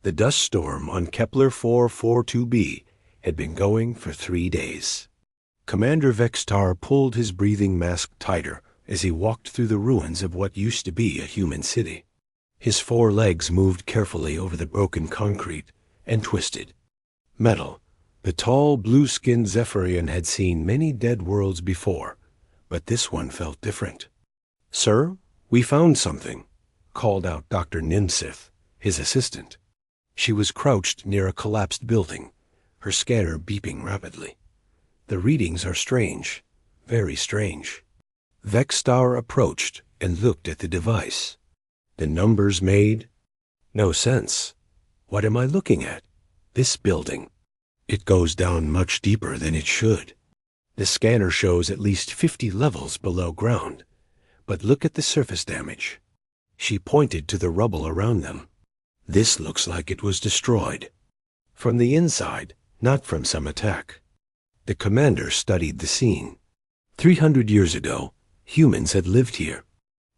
The dust storm on Kepler 442b had been going for 3 days. Commander Vextar pulled his breathing mask tighter as he walked through the ruins of what used to be a human city. His 4 legs moved carefully over the broken concrete and twisted. Metal. The tall, blue-skinned Zephyrian had seen many dead worlds before, but this one felt different. "Sir, we found something," called out Dr. Nimsith, his assistant. She was crouched near a collapsed building, her scanner beeping rapidly. "The readings are strange, very strange." Vextar approached and looked at the device. The numbers made no sense. "What am I looking at?" "This building. It goes down much deeper than it should. The scanner shows at least 50 levels below ground. But look at the surface damage." She pointed to the rubble around them. "This looks like it was destroyed. From the inside, not from some attack." The commander studied the scene. 300 years ago, humans had lived here.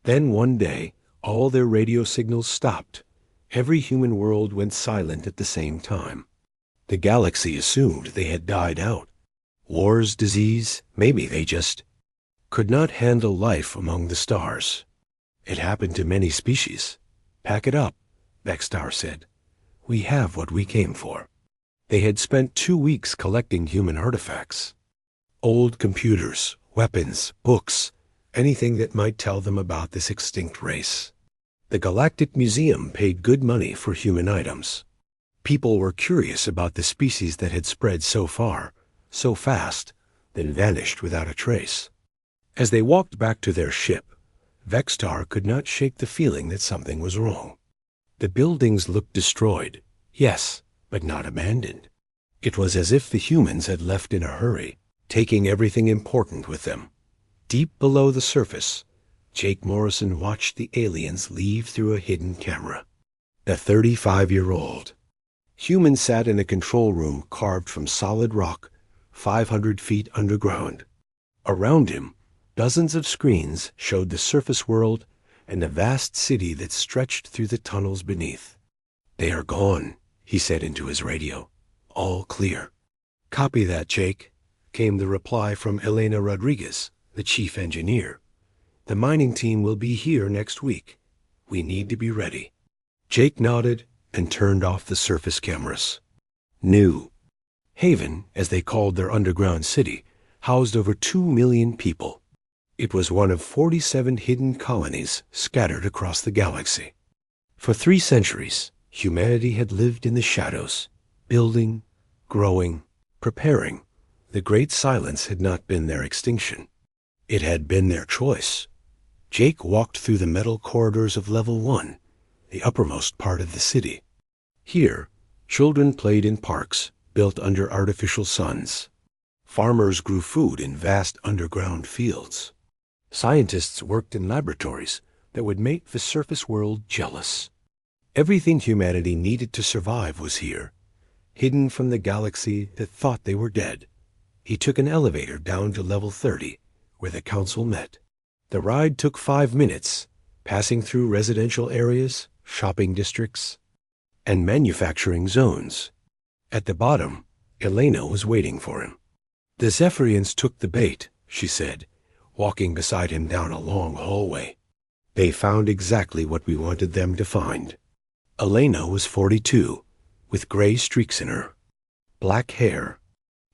Then one day, all their radio signals stopped. Every human world went silent at the same time. The galaxy assumed they had died out. Wars, disease, maybe they just could not handle life among the stars. It happened to many species. "Pack it up," Vextar said. "We have what we came for." They had spent 2 weeks collecting human artifacts. Old computers, weapons, books, anything that might tell them about this extinct race. The Galactic Museum paid good money for human items. People were curious about the species that had spread so far, so fast, then vanished without a trace. As they walked back to their ship, Vextar could not shake the feeling that something was wrong. The buildings looked destroyed, yes, but not abandoned. It was as if the humans had left in a hurry, taking everything important with them. Deep below the surface, Jake Morrison watched the aliens leave through a hidden camera. The 35-year-old. Human sat in a control room carved from solid rock, 500 feet underground. Around him, dozens of screens showed the surface world and the vast city that stretched through the tunnels beneath. "They are gone," he said into his radio. "All clear." "Copy that, Jake," came the reply from Elena Rodriguez, the chief engineer. "The mining team will be here next week. We need to be ready." Jake nodded and turned off the surface cameras. New Haven, as they called their underground city, housed over 2 million people. It was one of 47 hidden colonies scattered across the galaxy. For 3 centuries, humanity had lived in the shadows, building, growing, preparing. The Great Silence had not been their extinction. It had been their choice. Jake walked through the metal corridors of Level 1, the uppermost part of the city. Here, children played in parks built under artificial suns. Farmers grew food in vast underground fields. Scientists worked in laboratories that would make the surface world jealous. Everything humanity needed to survive was here, hidden from the galaxy that thought they were dead. He took an elevator down to Level 30, where the council met. The ride took 5 minutes, passing through residential areas, shopping districts, and manufacturing zones. At the bottom, Elena was waiting for him. "The Zephyrians took the bait," she said, walking beside him down a long hallway. "They found exactly what we wanted them to find." Elena was 42, with gray streaks in her, black hair.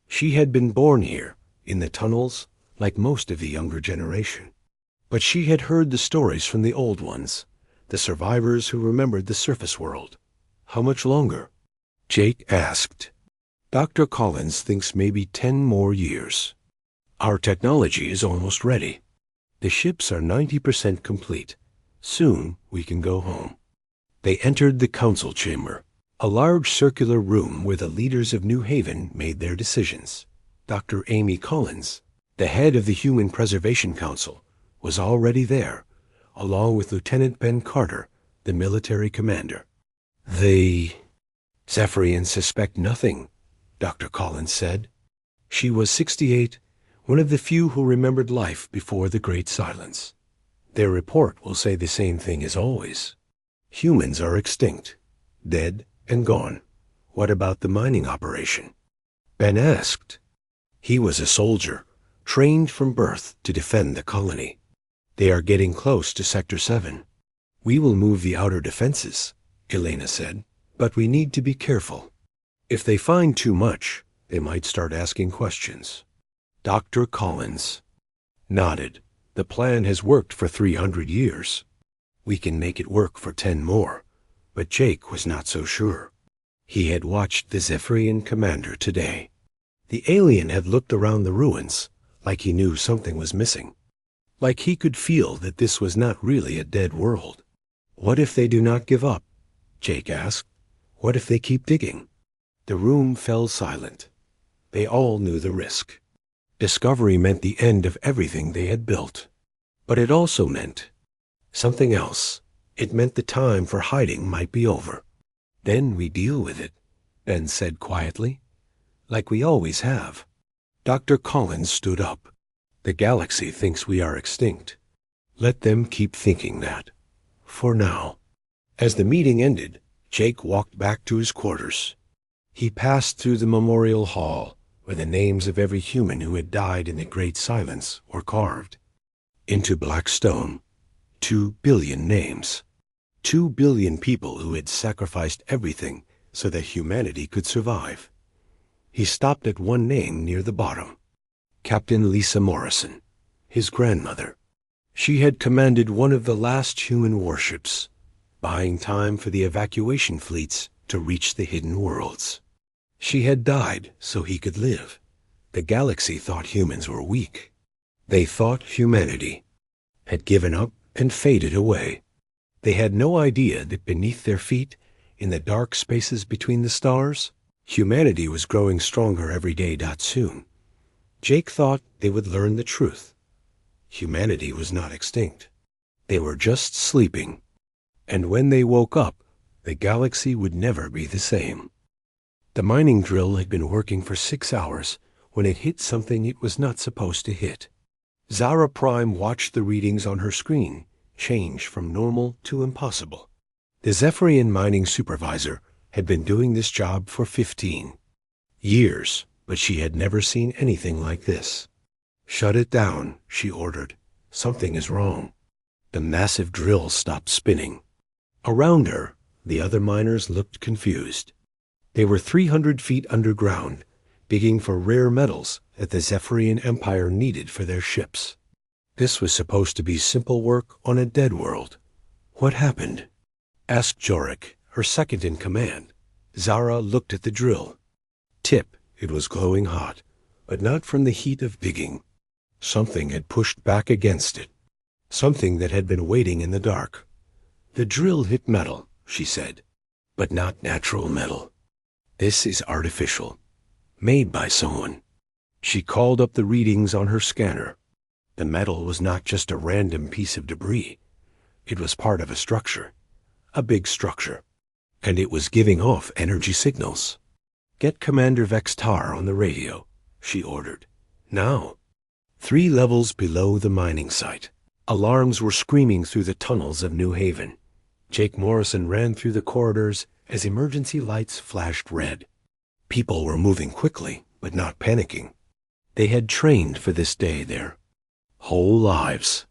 She had been born here, in the tunnels, like most of the younger generation. But she had heard the stories from the old ones, the survivors who remembered the surface world. "How much longer?" Jake asked. "Dr. Collins thinks maybe 10 more years. Our technology is almost ready. The ships are 90% complete. Soon we can go home." They entered the council chamber, a large circular room where the leaders of New Haven made their decisions. Dr. Amy Collins, the head of the Human Preservation Council, was already there, along with Lieutenant Ben Carter, the military commander. "The Zephyrians suspect nothing," Dr. Collins said. She was 68, one of the few who remembered life before the Great Silence. "Their report will say the same thing as always. Humans are extinct, dead And gone. What about the mining operation? Ben asked. He was a soldier, trained from birth to defend the colony. They are getting close to Sector 7. We will move the outer defenses, Elena said, but we need to be careful. If they find too much, they might start asking questions. Dr. Collins nodded. The plan has worked for 300 years. We can make it work for 10 more. But Jake was not so sure. He had watched the Zephyrian commander today. The alien had looked around the ruins, like he knew something was missing. Like he could feel that this was not really a dead world. What if they do not give up? Jake asked. What if they keep digging? The room fell silent. They all knew the risk. Discovery meant the end of everything they had built. But it also meant something else. It meant the time for hiding might be over. Then we deal with it, Ben said quietly, like we always have. Dr. Collins stood up. The galaxy thinks we are extinct. Let them keep thinking that. For now. As the meeting ended, Jake walked back to his quarters. He passed through the memorial hall, where the names of every human who had died in the Great Silence were carved. Into black stone. 2 billion names. 2 billion people who had sacrificed everything so that humanity could survive. He stopped at one name near the bottom. Captain Lisa Morrison, his grandmother. She had commanded one of the last human warships, buying time for the evacuation fleets to reach the hidden worlds. She had died so he could live. The galaxy thought humans were weak. They thought humanity had given up and faded away. They had no idea that beneath their feet, in the dark spaces between the stars, humanity was growing stronger every day. Soon, Jake thought they would learn the truth. Humanity was not extinct. They were just sleeping. And when they woke up, the galaxy would never be the same. The mining drill had been working for 6 hours when it hit something it was not supposed to hit. Zara Prime watched the readings on her screen change from normal to impossible. The Zephyrian mining supervisor had been doing this job for 15 years, but she had never seen anything like this. Shut it down, she ordered. Something is wrong. The massive drill stopped spinning. Around her, the other miners looked confused. They were 300 feet underground, digging for rare metals that the Zephyrian Empire needed for their ships. This was supposed to be simple work on a dead world. What happened? Asked Jorik, her second in command. Zara looked at the drill. Tip, it was glowing hot, but not from the heat of digging. Something had pushed back against it. Something that had been waiting in the dark. The drill hit metal, she said, but not natural metal. This is artificial, made by someone. She called up the readings on her scanner. The metal was not just a random piece of debris. It was part of a structure, a big structure, and it was giving off energy signals. Get Commander Vextar on the radio, she ordered. Now. 3 levels below the mining site. Alarms were screaming through the tunnels of New Haven. Jake Morrison ran through the corridors as emergency lights flashed red. People were moving quickly, but not panicking. They had trained for this day there. Whole lives.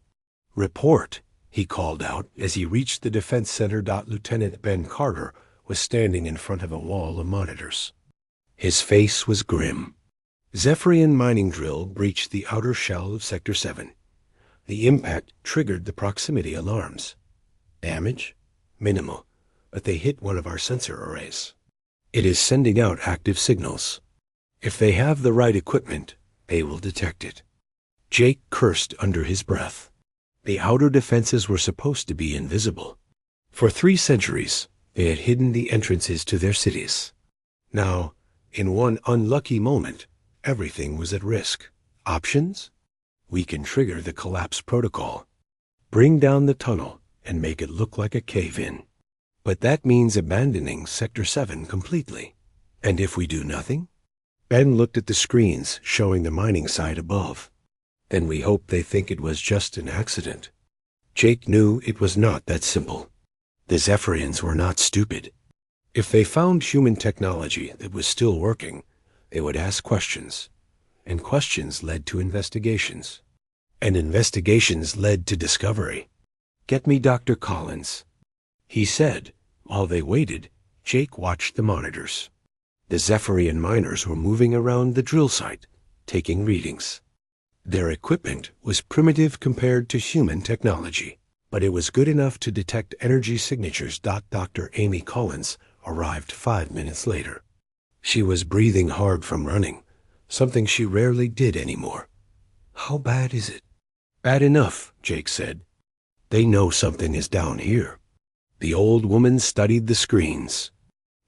Report, he called out as he reached the defense center. Lieutenant Ben Carter was standing in front of a wall of monitors. His face was grim. Zephyrian mining drill breached the outer shell of Sector 7. The impact triggered the proximity alarms. Damage? Minimal, but they hit one of our sensor arrays. It is sending out active signals. If they have the right equipment, they will detect it. Jake cursed under his breath. The outer defenses were supposed to be invisible. For 3 centuries, they had hidden the entrances to their cities. Now, in one unlucky moment, everything was at risk. Options? We can trigger the collapse protocol. Bring down the tunnel and make it look like a cave-in. But that means abandoning Sector 7 completely. And if we do nothing? Ben looked at the screens showing the mining site above. Then we hope they think it was just an accident. Jake knew it was not that simple. The Zephyrians were not stupid. If they found human technology that was still working, they would ask questions, and questions led to investigations, and investigations led to discovery. "Get me Dr. Collins," he said. While they waited, Jake watched the monitors. The Zephyrian miners were moving around the drill site, taking readings. Their equipment was primitive compared to human technology, but it was good enough to detect energy signatures. Dr. Amy Collins arrived 5 minutes later. She was breathing hard from running, something she rarely did anymore. "How bad is it?" "Bad enough," Jake said. "They know something is down here." The old woman studied the screens.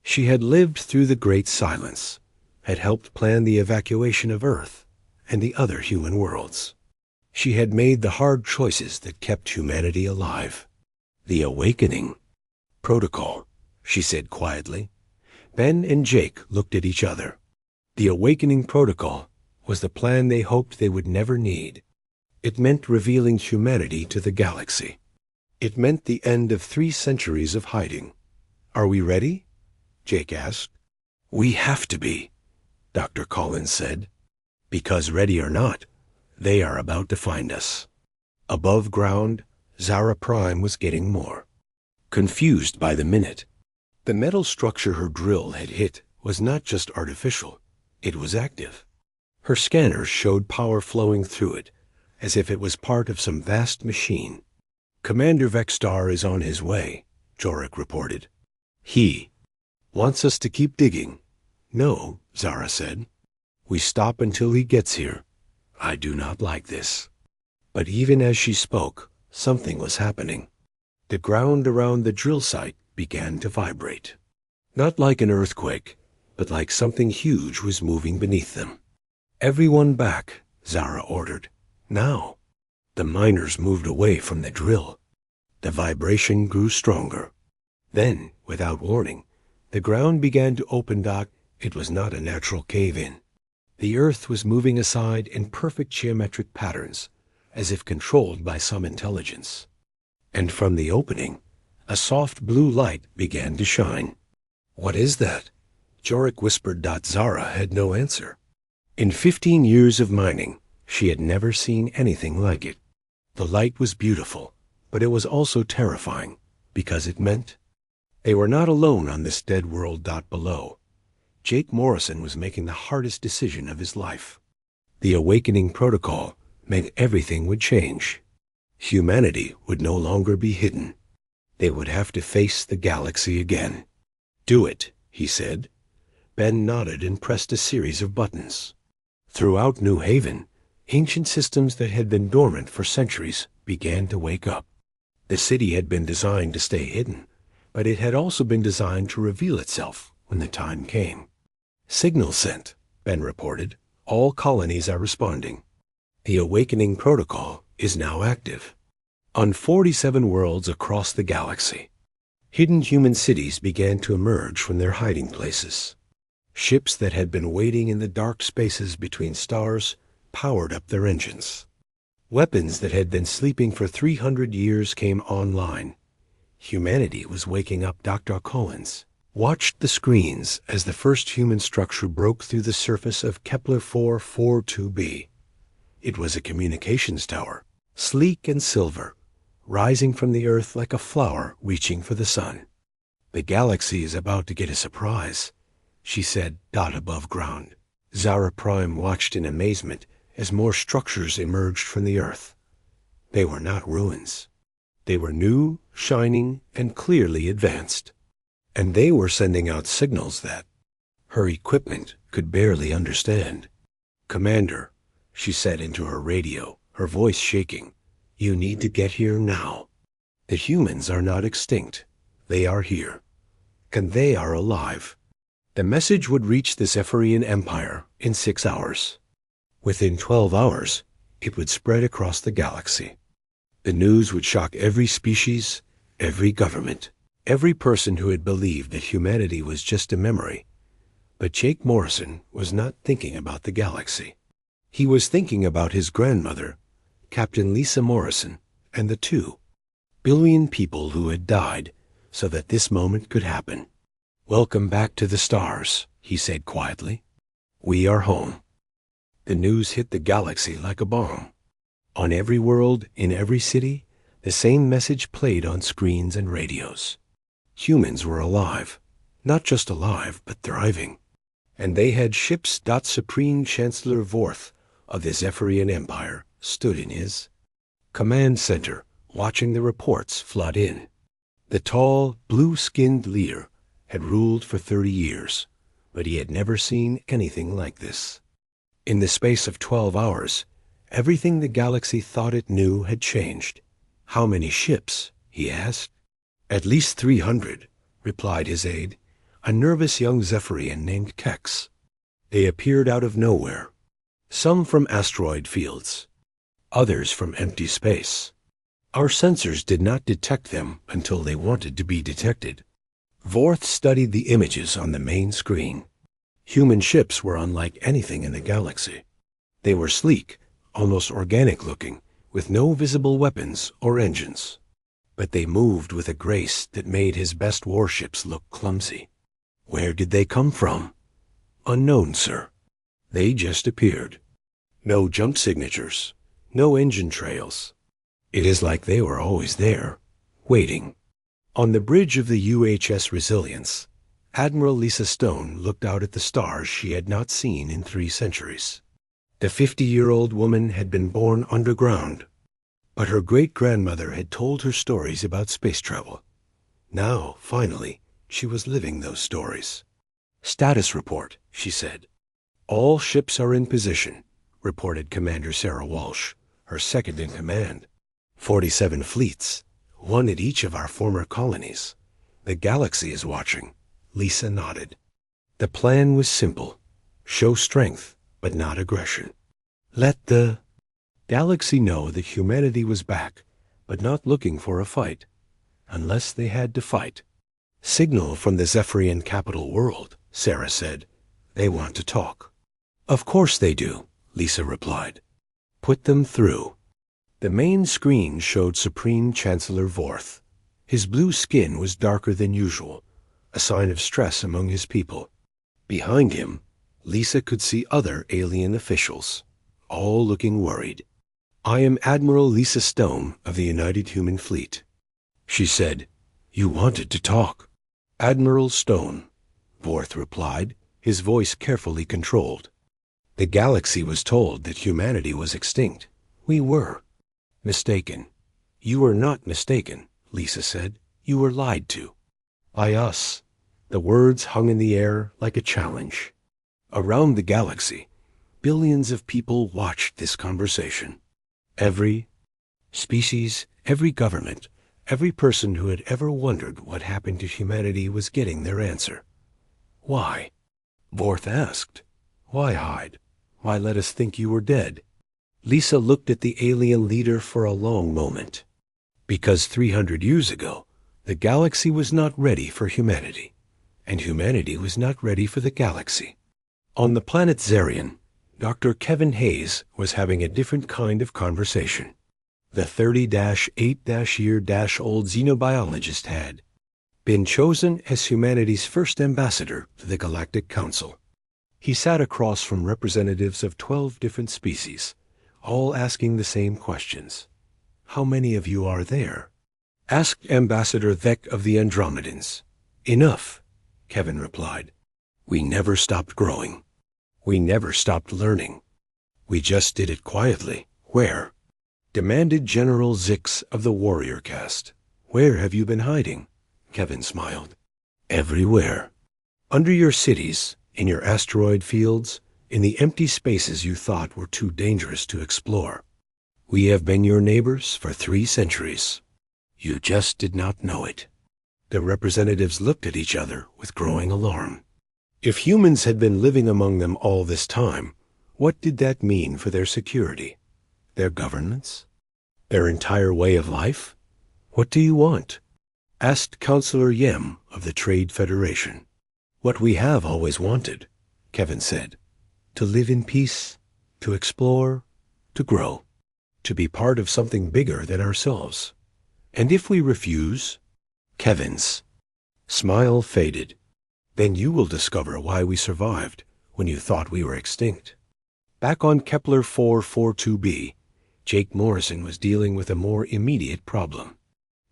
She had lived through the Great Silence, had helped plan the evacuation of Earth and the other human worlds. She had made the hard choices that kept humanity alive. "The Awakening Protocol," she said quietly. Ben and Jake looked at each other. The Awakening Protocol was the plan they hoped they would never need. It meant revealing humanity to the galaxy. It meant the end of 3 centuries of hiding. "Are we ready?" Jake asked. "We have to be," Dr. Collins said. "Because ready or not, they are about to find us." Above ground, Zara Prime was getting more confused by the minute. The metal structure her drill had hit was not just artificial, it was active. Her scanners showed power flowing through it, as if it was part of some vast machine. "Commander Vextar is on his way," Jorik reported. "He wants us to keep digging." "No," Zara said. "We stop until he gets here. I do not like this." But even as she spoke, something was happening. The ground around the drill site began to vibrate. Not like an earthquake, but like something huge was moving beneath them. "Everyone back," Zara ordered. "Now." The miners moved away from the drill. The vibration grew stronger. Then, without warning, the ground began to open. It was not a natural cave-in. The earth was moving aside in perfect geometric patterns, as if controlled by some intelligence. And from the opening, a soft blue light began to shine. "What is that?" Jorik whispered. Zara had no answer. In 15 years of mining, she had never seen anything like it. The light was beautiful, but it was also terrifying, because it meant they were not alone on this dead world. Below, Jake Morrison was making the hardest decision of his life. The Awakening Protocol meant everything would change. Humanity would no longer be hidden. They would have to face the galaxy again. "Do it," he said. Ben nodded and pressed a series of buttons. Throughout New Haven, ancient systems that had been dormant for centuries began to wake up. The city had been designed to stay hidden, but it had also been designed to reveal itself when the time came. "Signal sent," Ben reported. "All colonies are responding. The Awakening Protocol is now active. On 47 worlds across the galaxy, hidden human cities began to emerge from their hiding places. Ships that had been waiting in the dark spaces between stars powered up their engines. Weapons that had been sleeping for 300 years came online. Humanity was waking up. Dr. Collins watched the screens as the first human structure broke through the surface of Kepler 442b. It was a communications tower, sleek and silver, rising from the earth like a flower reaching for the sun. "The galaxy is about to get a surprise," she said. Above ground, Zara Prime watched in amazement as more structures emerged from the earth. They were not ruins. They were new, shining, and clearly advanced. And they were sending out signals that her equipment could barely understand. "Commander," she said into her radio, her voice shaking, "you need to get here now. The humans are not extinct. They are here. And they are alive." The message would reach the Zephyrian Empire in 6 hours. Within 12 hours, it would spread across the galaxy. The news would shock every species, every government, every person who had believed that humanity was just a memory. But Jake Morrison was not thinking about the galaxy. He was thinking about his grandmother, Captain Lisa Morrison, and the 2 billion people who had died so that this moment could happen. "Welcome back to the stars," he said quietly. "We are home." The news hit the galaxy like a bomb. On every world, in every city, the same message played on screens and radios. Humans were alive. Not just alive, but thriving. And they had ships. Supreme Chancellor Vorth of the Zephyrian Empire stood in his command center, watching the reports flood in. The tall, blue-skinned leader had ruled for 30 years, but he had never seen anything like this. In the space of 12 hours, everything the galaxy thought it knew had changed. "How many ships?" he asked. "At least 300, replied his aide, a nervous young Zephyrian named Kex. They appeared out of nowhere, some from asteroid fields, others from empty space. Our sensors did not detect them until they wanted to be detected." Vorth studied the images on the main screen. Human ships were unlike anything in the galaxy. They were sleek, almost organic-looking, with no visible weapons or engines. But they moved with a grace that made his best warships look clumsy. "Where did they come from?" "Unknown, sir. They just appeared. No jump signatures, no engine trails. It is like they were always there, waiting." On the bridge of the UHS Resilience, Admiral Lisa Stone looked out at the stars she had not seen in 3 centuries. The 50-year-old woman had been born underground, but her great-grandmother had told her stories about space travel. Now, finally, she was living those stories. "Status report," she said. "All ships are in position," reported Commander Sarah Walsh, her second in command. 47 fleets, 1 at each of our former colonies. The galaxy is watching." Lisa nodded. The plan was simple. Show strength, but not aggression. Let the galaxy know that humanity was back, but not looking for a fight, unless they had to fight. "Signal from the Zephyrian capital world," Sarah said. "They want to talk." "Of course they do," Lisa replied. "Put them through." The main screen showed Supreme Chancellor Vorth. His blue skin was darker than usual, a sign of stress among his people. Behind him, Lisa could see other alien officials, all looking worried. "I am Admiral Lisa Stone of the United Human Fleet," she said. "You wanted to talk." "Admiral Stone," Vorth replied, his voice carefully controlled. "The galaxy was told that humanity was extinct. We were mistaken." "You were not mistaken," Lisa said. "You were lied to." "By us." The words hung in the air like a challenge. Around the galaxy, billions of people watched this conversation. Every species, every government, every person who had ever wondered what happened to humanity was getting their answer. "Why?" Vorth asked. "Why hide? Why let us think you were dead?" Lisa looked at the alien leader for a long moment. "Because 300 years ago, the galaxy was not ready for humanity, and humanity was not ready for the galaxy." On the planet Zarian, Dr. Kevin Hayes was having a different kind of conversation. The 30-8-year-old xenobiologist had been chosen as humanity's first ambassador to the Galactic Council. He sat across from representatives of 12 different species, all asking the same questions. "How many of you are there?" asked Ambassador Vec of the Andromedans. "Enough," Kevin replied. "We never stopped growing. We never stopped learning. We just did it quietly." "Where?" demanded General Zix of the warrior caste. "Where have you been hiding?" Kevin smiled. "Everywhere. Under your cities, in your asteroid fields, in the empty spaces you thought were too dangerous to explore. We have been your neighbors for 3 centuries. You just did not know it." The representatives looked at each other with growing alarm. If humans had been living among them all this time, what did that mean for their security, their governance, their entire way of life? "What do you want?" asked Counselor Yem of the Trade Federation. "What we have always wanted," Kevin said. "To live in peace, to explore, to grow, to be part of something bigger than ourselves. And if we refuse?" Kevin's smile faded. Then you will discover why we survived when you thought we were extinct. Back on Kepler 442b, Jake Morrison was dealing with a more immediate problem.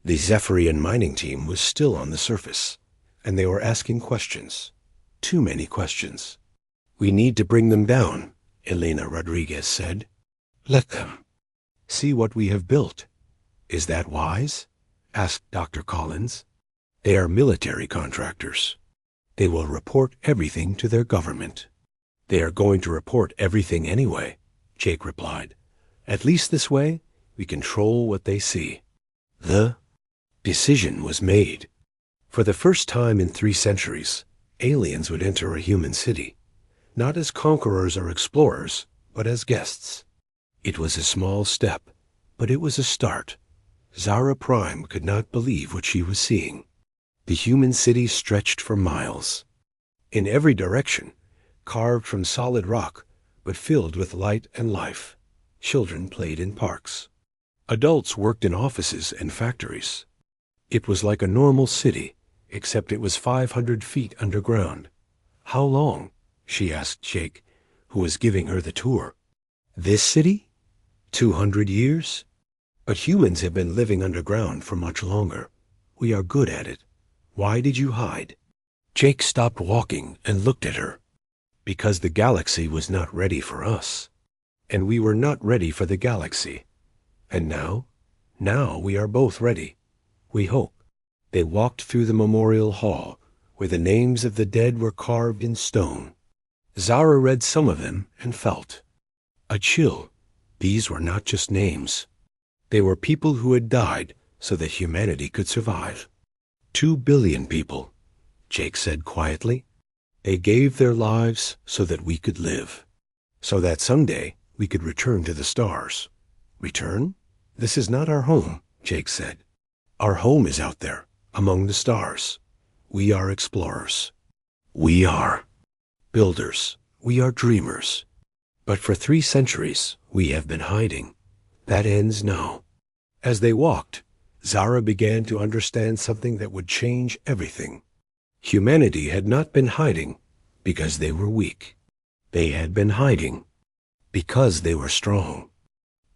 The Zephyrian mining team was still on the surface, and they were asking questions. Too many questions. "We need to bring them down," Elena Rodriguez said. "Let them. See what we have built. Is that wise?" asked Dr. Collins. "They are military contractors. They will report everything to their government." "They are going to report everything anyway," Jake replied. "At least this way, we control what they see." The decision was made. For the first time in 3 centuries, aliens would enter a human city, not as conquerors or explorers, but as guests. It was a small step, but it was a start. Zara Prime could not believe what she was seeing. The human city stretched for miles. In every direction, carved from solid rock, but filled with light and life. Children played in parks. Adults worked in offices and factories. It was like a normal city, except it was 500 feet underground. "How long?" she asked Jake, who was giving her the tour. "This city? 200 years? But humans have been living underground for much longer. We are good at it. Why did you hide?" Jake stopped walking and looked at her. "Because the galaxy was not ready for us. And we were not ready for the galaxy. And now we are both ready. We hope." They walked through the memorial hall, where the names of the dead were carved in stone. Zara read some of them and felt a chill. These were not just names. They were people who had died so that humanity could survive. 2 billion people, Jake said quietly. They gave their lives so that we could live, so that someday we could return to the stars. Return? This is not our home, Jake said. Our home is out there, among the stars. We are explorers. We are builders. We are dreamers. But for 3 centuries, we have been hiding. That ends now. As they walked, Zara began to understand something that would change everything. Humanity had not been hiding because they were weak. They had been hiding because they were strong.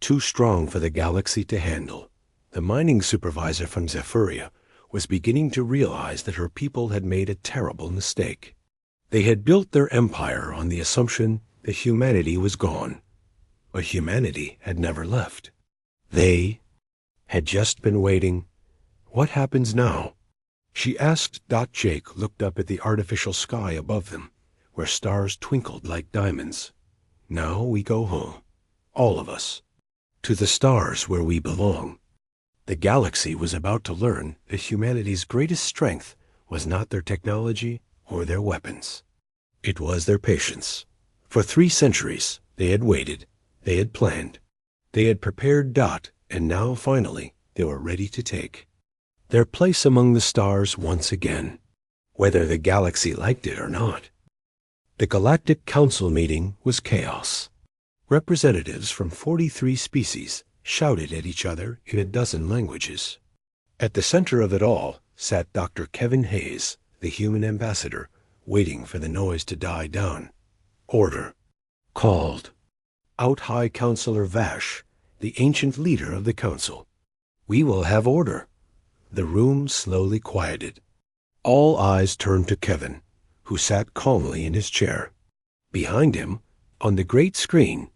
Too strong for the galaxy to handle. The mining supervisor from Zephyria was beginning to realize that her people had made a terrible mistake. They had built their empire on the assumption that humanity was gone, but humanity had never left. They had just been waiting. What happens now? She asked. Jake looked up at the artificial sky above them, where stars twinkled like diamonds. Now we go home, all of us, to the stars where we belong. The galaxy was about to learn that humanity's greatest strength was not their technology or their weapons. It was their patience. For 3 centuries, they had waited, they had planned, they had prepared. And now, finally, they were ready to take their place among the stars once again, whether the galaxy liked it or not. The Galactic Council meeting was chaos. Representatives from 43 species shouted at each other in a dozen languages. At the center of it all sat Dr. Kevin Hayes, the human ambassador, waiting for the noise to die down. Order. Called. Out High Counselor Vash, the ancient leader of the council. We will have order. The room slowly quieted. All eyes turned to Kevin, who sat calmly in his chair. Behind him, on the great screen,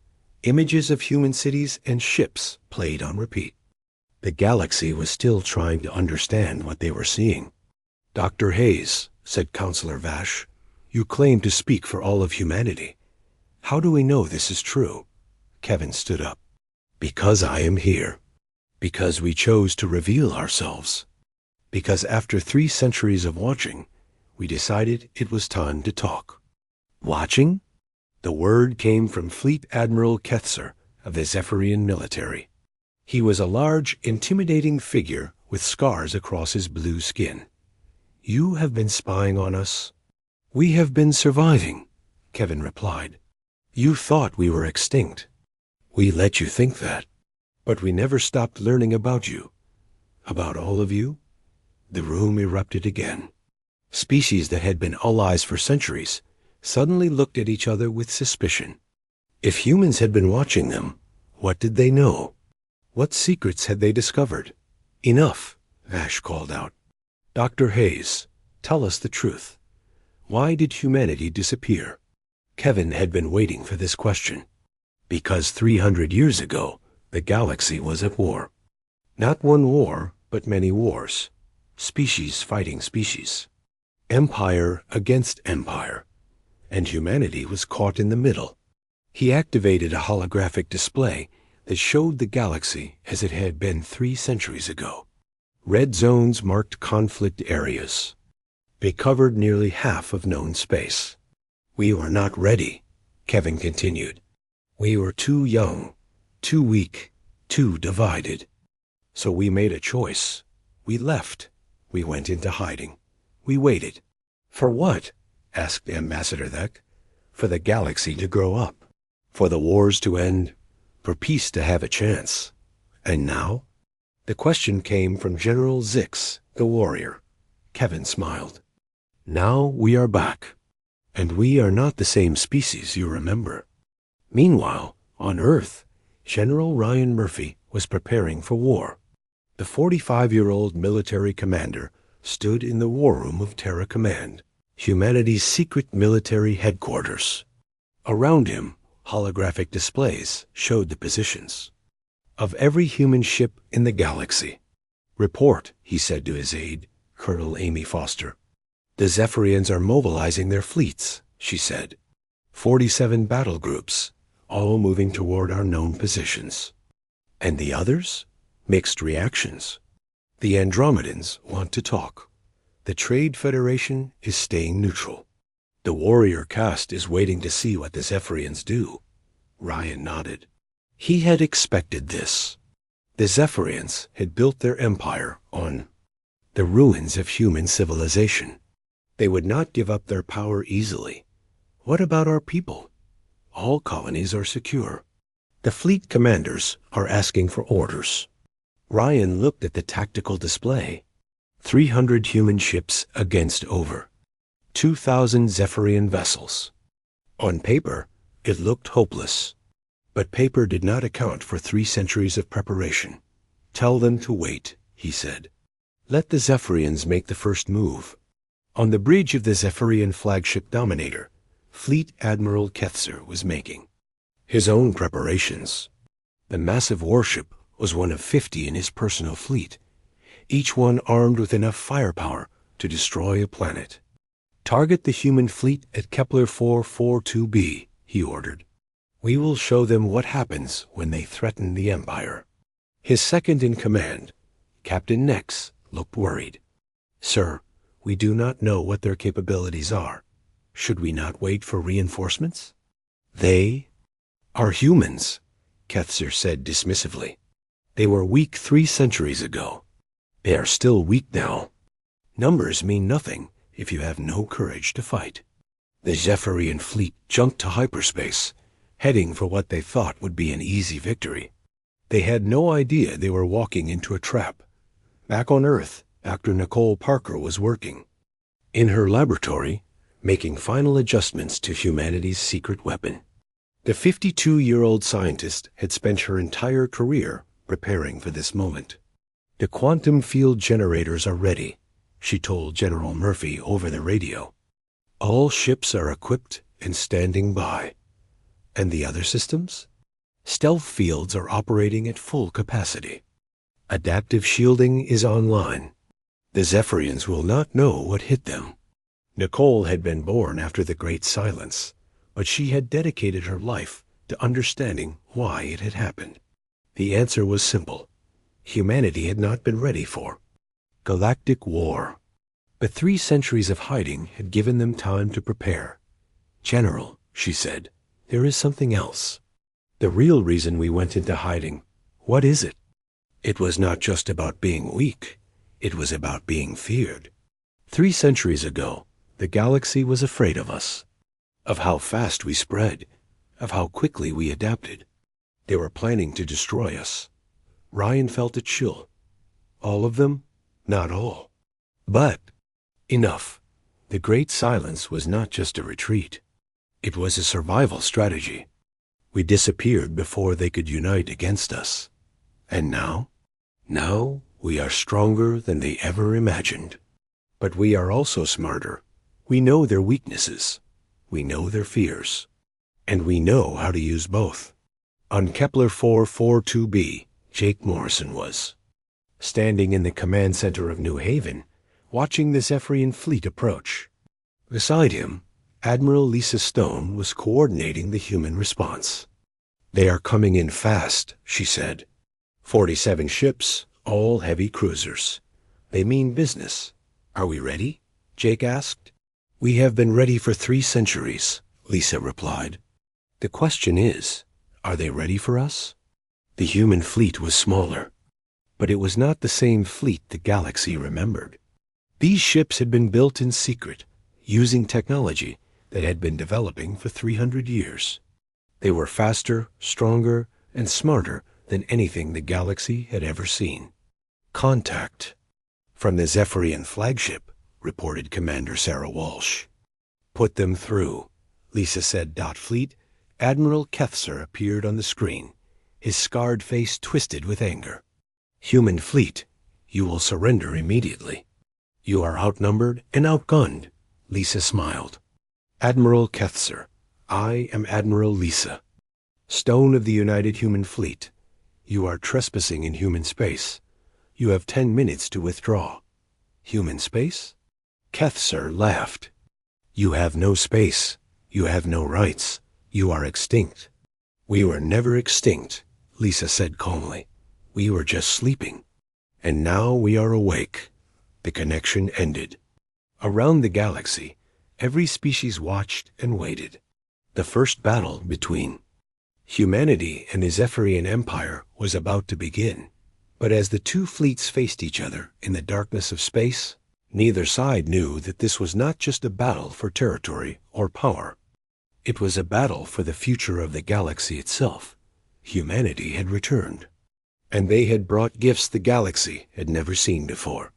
images of human cities and ships played on repeat. The galaxy was still trying to understand what they were seeing. Dr. Hayes, said Counselor Vash, you claim to speak for all of humanity. How do we know this is true? Kevin stood up. Because I am here. Because we chose to reveal ourselves. Because after 3 centuries of watching, we decided it was time to talk. Watching? The word came from Fleet Admiral Ketzer of the Zephyrian military. He was a large, intimidating figure with scars across his blue skin. You have been spying on us? We have been surviving, Kevin replied. You thought we were extinct. We let you think that. But we never stopped learning about you. About all of you? The room erupted again. Species that had been allies for centuries suddenly looked at each other with suspicion. If humans had been watching them, what did they know? What secrets had they discovered? Enough, Vash called out. Dr. Hayes, tell us the truth. Why did humanity disappear? Kevin had been waiting for this question. Because 300 years ago, the galaxy was at war. Not one war, but many wars. Species fighting species. Empire against empire. And humanity was caught in the middle. He activated a holographic display that showed the galaxy as it had been 3 centuries ago. Red zones marked conflict areas. They covered nearly half of known space. We were not ready, Kevin continued. We were too young, too weak, too divided. So we made a choice. We left. We went into hiding. We waited. For what? Asked Ambassador Thek. For the galaxy to grow up. For the wars to end. For peace to have a chance. And now? The question came from General Zix, the warrior. Kevin smiled. Now we are back. And we are not the same species you remember. Meanwhile, on Earth, General Ryan Murphy was preparing for war. The 45-year-old military commander stood in the war room of Terra Command, humanity's secret military headquarters. Around him, holographic displays showed the positions of every human ship in the galaxy. Report, he said to his aide, Colonel Amy Foster. The Zephyrians are mobilizing their fleets, she said. 47 battle groups, all moving toward our known positions. And the others? Mixed reactions. The Andromedans want to talk. The Trade Federation is staying neutral. The warrior caste is waiting to see what the Zephyrians do. Ryan nodded. He had expected this. The Zephyrians had built their empire on the ruins of human civilization. They would not give up their power easily. What about our people? All colonies are secure. The fleet commanders are asking for orders. Ryan looked at the tactical display. 300 human ships against over 2,000 Zephyrian vessels. On paper, it looked hopeless. But paper did not account for 3 centuries of preparation. Tell them to wait, he said. Let the Zephyrians make the first move. On the bridge of the Zephyrian flagship Dominator, Fleet Admiral Ketzer was making his own preparations. The massive warship was one of 50 in his personal fleet, each one armed with enough firepower to destroy a planet. Target the human fleet at Kepler 442b, he ordered. We will show them what happens when they threaten the Empire. His second-in-command, Captain Nex, looked worried. Sir, we do not know what their capabilities are. Should we not wait for reinforcements? They are humans, Ketzer said dismissively. They were weak 3 centuries ago. They are still weak now. Numbers mean nothing if you have no courage to fight. The Zephyrian fleet jumped to hyperspace, heading for what they thought would be an easy victory. They had no idea they were walking into a trap. Back on Earth, Dr. Nicole Parker was working in her laboratory, making final adjustments to humanity's secret weapon. The 52-year-old scientist had spent her entire career preparing for this moment. The quantum field generators are ready, she told General Murphy over the radio. All ships are equipped and standing by. And the other systems? Stealth fields are operating at full capacity. Adaptive shielding is online. The Zephyrians will not know what hit them. Nicole had been born after the Great Silence, but she had dedicated her life to understanding why it had happened. The answer was simple. Humanity had not been ready for Galactic War. But 3 centuries of hiding had given them time to prepare. General, she said, there is something else. The real reason we went into hiding, what is it? It was not just about being weak. It was about being feared. 3 centuries ago, the galaxy was afraid of us, of how fast we spread, of how quickly we adapted. They were planning to destroy us. Ryan felt a chill. All of them? Not all. But enough. The Great Silence was not just a retreat. It was a survival strategy. We disappeared before they could unite against us. And now? Now we are stronger than they ever imagined. But we are also smarter. We know their weaknesses. We know their fears. And we know how to use both. On Kepler 442b, Jake Morrison was, standing in the command center of New Haven, watching the Zephyrian fleet approach. Beside him, Admiral Lisa Stone was coordinating the human response. "They are coming in fast," she said. 47 ships, all heavy cruisers. They mean business. "Are we ready?" Jake asked. "We have been ready for 3 centuries," Lisa replied. "The question is, are they ready for us?" The human fleet was smaller, but it was not the same fleet the galaxy remembered. These ships had been built in secret, using technology that had been developing for 300 years. They were faster, stronger, and smarter than anything the galaxy had ever seen. "Contact from the Zephyrian flagship," reported Commander Sarah Walsh. "Put them through," Lisa said. Fleet Admiral Kethser appeared on the screen, his scarred face twisted with anger. "Human fleet, you will surrender immediately. You are outnumbered and outgunned," Lisa smiled. "Admiral Kethser, I am Admiral Lisa Stone of the United Human Fleet. You are trespassing in human space. You have 10 minutes to withdraw." "Human space?" Kethser laughed. "You have no space. You have no rights. You are extinct." "We were never extinct," Lisa said calmly. "We were just sleeping. And now we are awake." The connection ended. Around the galaxy, every species watched and waited. The first battle between humanity and the Zephyrian Empire was about to begin. But as the two fleets faced each other in the darkness of space, neither side knew that this was not just a battle for territory or power. It was a battle for the future of the galaxy itself. Humanity had returned, and they had brought gifts the galaxy had never seen before.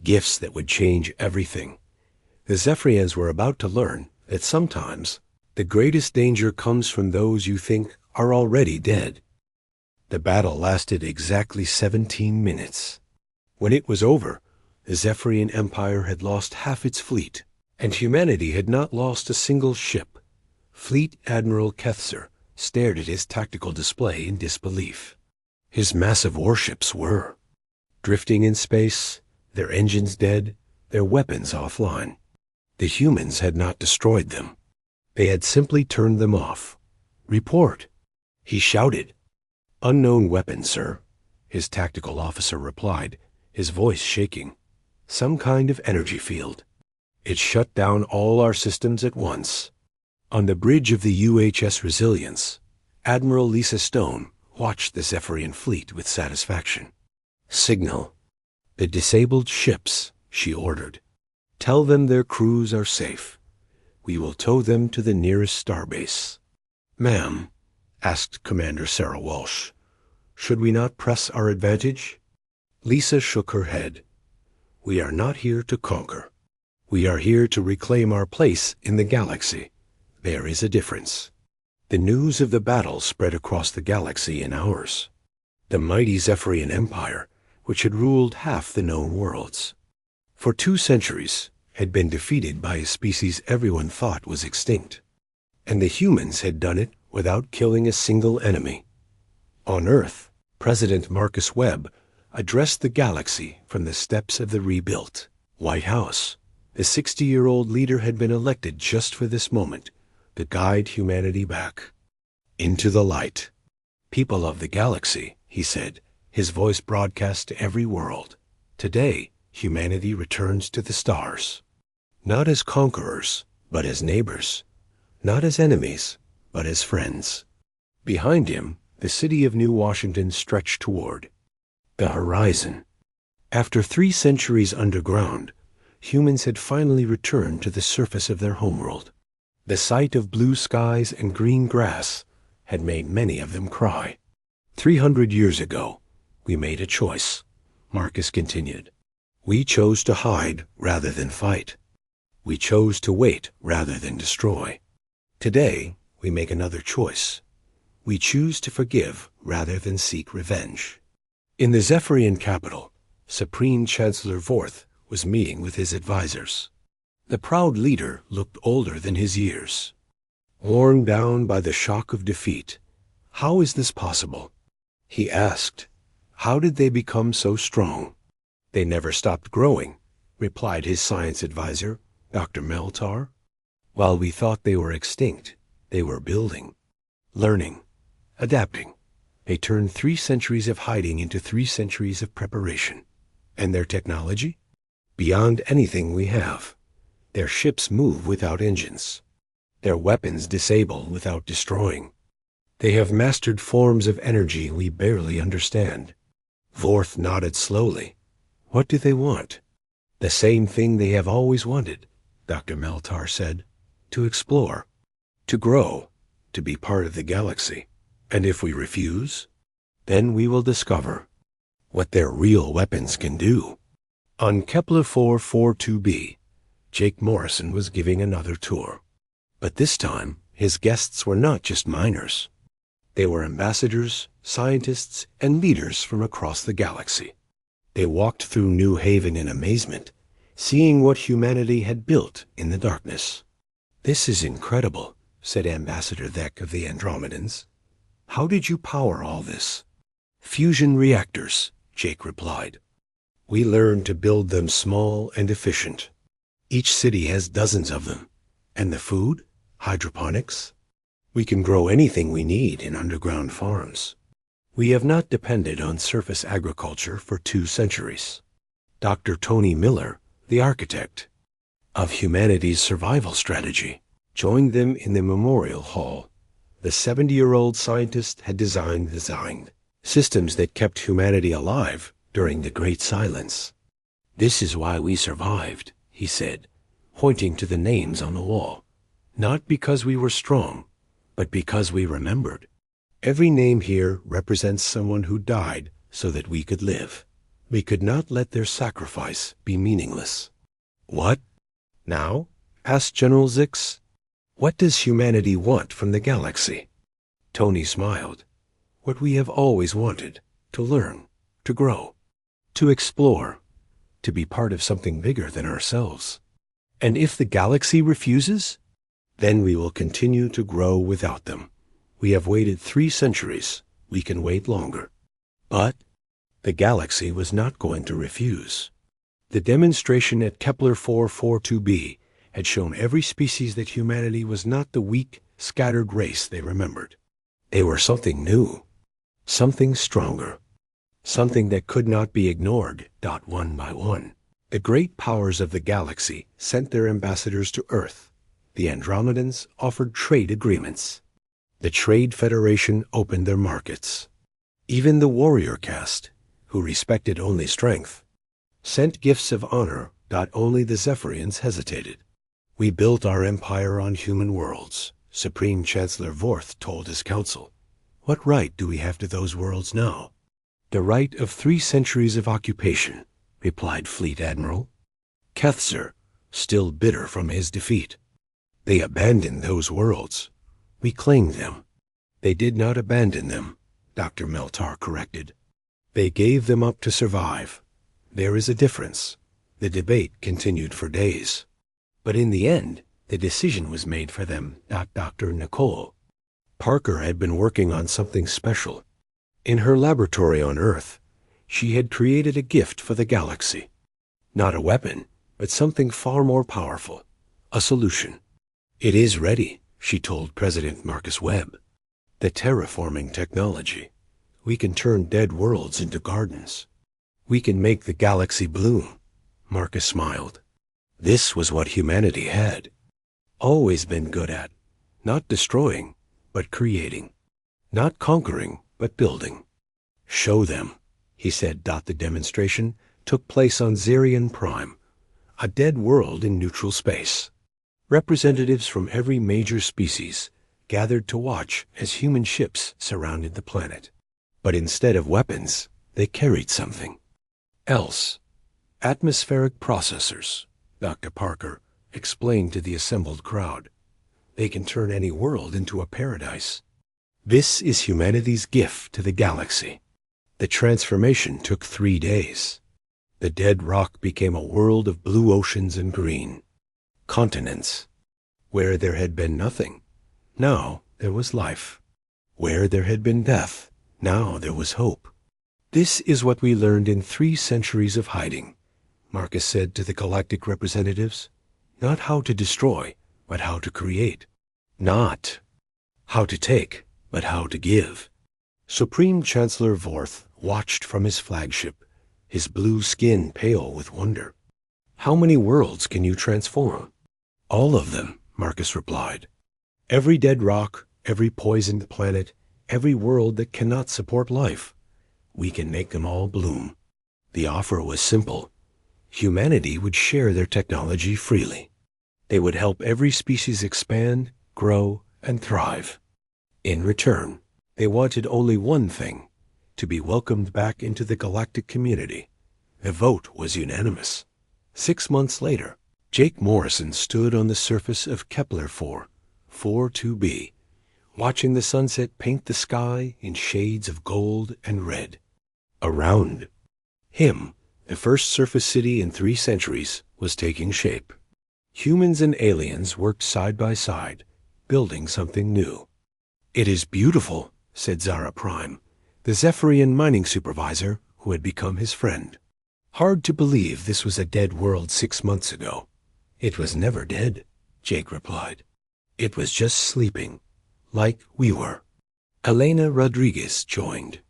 Gifts that would change everything. The Zephyrians were about to learn that sometimes the greatest danger comes from those you think are already dead. The battle lasted exactly 17 minutes. When it was over, the Zephyrian Empire had lost half its fleet, and humanity had not lost a single ship. Fleet Admiral Kethser stared at his tactical display in disbelief. His massive warships were drifting in space, their engines dead, their weapons offline. The humans had not destroyed them. They had simply turned them off. "Report," he shouted. "Unknown weapon, sir," his tactical officer replied, his voice shaking. "Some kind of energy field. It shut down all our systems at once." On the bridge of the UHS Resilience, Admiral Lisa Stone watched the Zephyrian fleet with satisfaction. "Signal the disabled ships," she ordered. "Tell them their crews are safe. We will tow them to the nearest starbase." "Ma'am," asked Commander Sarah Walsh, "should we not press our advantage?" Lisa shook her head. "We are not here to conquer. We are here to reclaim our place in the galaxy. There is a difference." The news of the battle spread across the galaxy in hours. The mighty Zephyrian Empire, which had ruled half the known worlds, for 2 centuries, had been defeated by a species everyone thought was extinct. And the humans had done it without killing a single enemy. On Earth, President Marcus Webb addressed the galaxy from the steps of the rebuilt White House. The 60-year-old leader had been elected just for this moment, to guide humanity back into the light. "People of the galaxy," he said, his voice broadcast to every world. "Today, humanity returns to the stars. Not as conquerors, but as neighbors. Not as enemies, but as friends." Behind him, the city of New Washington stretched toward the horizon. After 3 centuries underground, humans had finally returned to the surface of their homeworld. The sight of blue skies and green grass had made many of them cry. 300 years ago, we made a choice," Marcus continued. "We chose to hide rather than fight. We chose to wait rather than destroy. Today, we make another choice. We choose to forgive rather than seek revenge. In the Zephyrian capital, Supreme Chancellor Vorth was meeting with his advisors. The proud leader looked older than his years. Worn down by the shock of defeat, how is this possible? He asked. How did they become so strong? They never stopped growing, replied his science advisor, Dr. Meltar. While we thought they were extinct, they were building, learning, adapting. They turned 3 centuries of hiding into 3 centuries of preparation. And their technology? Beyond anything we have. Their ships move without engines. Their weapons disable without destroying. They have mastered forms of energy we barely understand. Vorth nodded slowly. What do they want? The same thing they have always wanted, Dr. Meltar said. To explore, to grow, to be part of the galaxy. And if we refuse, then we will discover what their real weapons can do. On Kepler 442b, Jake Morrison was giving another tour. But this time, his guests were not just miners. They were ambassadors, scientists, and leaders from across the galaxy. They walked through New Haven in amazement, seeing what humanity had built in the darkness. This is incredible, said Ambassador Thek of the Andromedans. How did you power all this? Fusion reactors, Jake replied. We learned to build them small and efficient. Each city has dozens of them. And the food? Hydroponics? We can grow anything we need in underground farms. We have not depended on surface agriculture for 2 centuries. Dr. Tony Miller, the architect of humanity's survival strategy, joined them in the memorial hall. The 70-year-old scientist had designed systems that kept humanity alive during the Great Silence. This is why we survived, he said, pointing to the names on the wall. Not because we were strong, but because we remembered. Every name here represents someone who died so that we could live. We could not let their sacrifice be meaningless. What? Now? Asked General Zix. What does humanity want from the galaxy? Tony smiled. What we have always wanted, to learn, to grow, to explore, to be part of something bigger than ourselves. And if the galaxy refuses, then we will continue to grow without them. We have waited 3 centuries. We can wait longer. But the galaxy was not going to refuse. The demonstration at Kepler 442b had shown every species that humanity was not the weak, scattered race they remembered. They were something new, something stronger, something that could not be ignored. One by one, the great powers of the galaxy sent their ambassadors to Earth. The Andromedans offered trade agreements. The Trade Federation opened their markets. Even the warrior caste, who respected only strength, sent gifts of honor. Only the Zephyrians hesitated. We built our empire on human worlds, Supreme Chancellor Vorth told his council. What right do we have to those worlds now? The right of 3 centuries of occupation, replied Fleet Admiral Kethzer, still bitter from his defeat. They abandoned those worlds. We claimed them. They did not abandon them, Dr. Meltar corrected. They gave them up to survive. There is a difference. The debate continued for days. But in the end, the decision was made for them. Dr. Nicole Parker had been working on something special. In her laboratory on Earth, she had created a gift for the galaxy. Not a weapon, but something far more powerful. A solution. It is ready, she told President Marcus Webb. The terraforming technology. We can turn dead worlds into gardens. We can make the galaxy bloom. Marcus smiled. This was what humanity had always been good at. Not destroying, but creating. Not conquering, but building. Show them, he said. The demonstration took place on Zerion Prime, a dead world in neutral space. Representatives from every major species gathered to watch as human ships surrounded the planet. But instead of weapons, they carried something else. Atmospheric processors, Dr. Parker explained to the assembled crowd. They can turn any world into a paradise. This is humanity's gift to the galaxy. The transformation took 3 days. The dead rock became a world of blue oceans and green continents. Where there had been nothing, now there was life. Where there had been death, now there was hope. This is what we learned in 3 centuries of hiding, Marcus said to the galactic representatives. Not how to destroy, but how to create. Not how to take, but how to give. Supreme Chancellor Vorth watched from his flagship, his blue skin pale with wonder. How many worlds can you transform? All of them, Marcus replied. Every dead rock, every poisoned planet, every world that cannot support life. We can make them all bloom. The offer was simple. Humanity would share their technology freely. They would help every species expand, grow, and thrive. In return, they wanted only one thing, to be welcomed back into the galactic community. The vote was unanimous. 6 months later, Jake Morrison stood on the surface of Kepler 442b, watching the sunset paint the sky in shades of gold and red. Around him, the first surface city in 3 centuries was taking shape. Humans and aliens worked side by side, building something new. "It is beautiful," said Zara Prime, the Zephyrian mining supervisor who had become his friend. "Hard to believe this was a dead world 6 months ago." "It was never dead," Jake replied. "It was just sleeping, like we were." Elena Rodriguez joined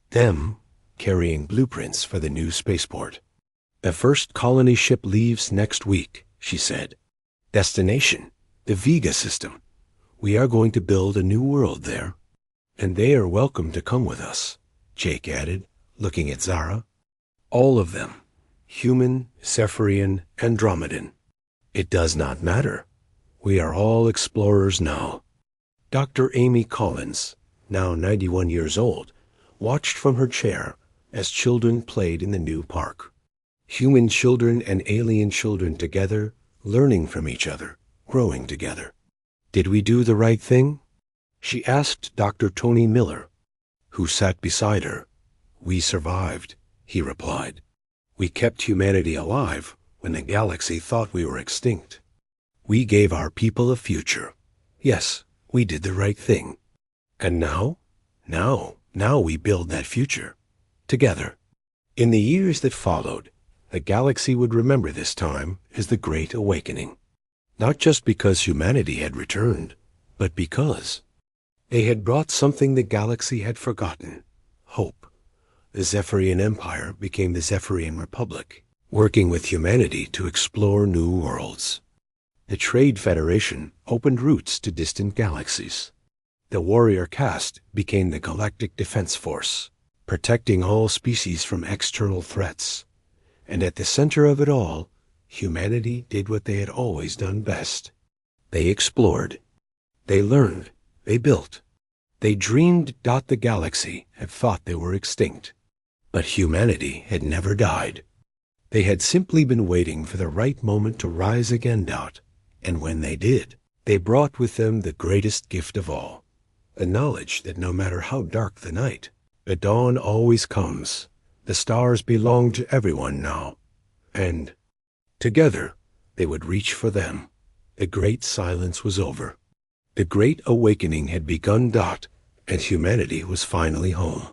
them, carrying blueprints for the new spaceport. "The first colony ship leaves next week," she said. "Destination, the Vega system. We are going to build a new world there. And they are welcome to come with us," Jake added, looking at Zara. "All of them, human, Zephyrian, Andromedan. It does not matter. We are all explorers now." Dr. Amy Collins, now 91 years old, watched from her chair as children played in the new park. Human children and alien children together, learning from each other, growing together. "Did we do the right thing?" she asked Dr. Tony Miller, who sat beside her. "We survived," he replied. "We kept humanity alive when the galaxy thought we were extinct. We gave our people a future. Yes, we did the right thing. And now we build that future. Together." In the years that followed, the galaxy would remember this time as the Great Awakening. Not just because humanity had returned, but because they had brought something the galaxy had forgotten: hope. The Zephyrian Empire became the Zephyrian Republic, working with humanity to explore new worlds. The Trade Federation opened routes to distant galaxies. The warrior caste became the Galactic Defense Force, protecting all species from external threats. And at the center of it all, humanity did what they had always done best. They explored. They learned. They built. They dreamed. The galaxy had thought they were extinct. But humanity had never died. They had simply been waiting for the right moment to rise again. And when they did, they brought with them the greatest gift of all, the knowledge that no matter how dark the night, the dawn always comes. The stars belong to everyone now. And together, they would reach for them. The great silence was over. The Great Awakening had begun. And humanity was finally home.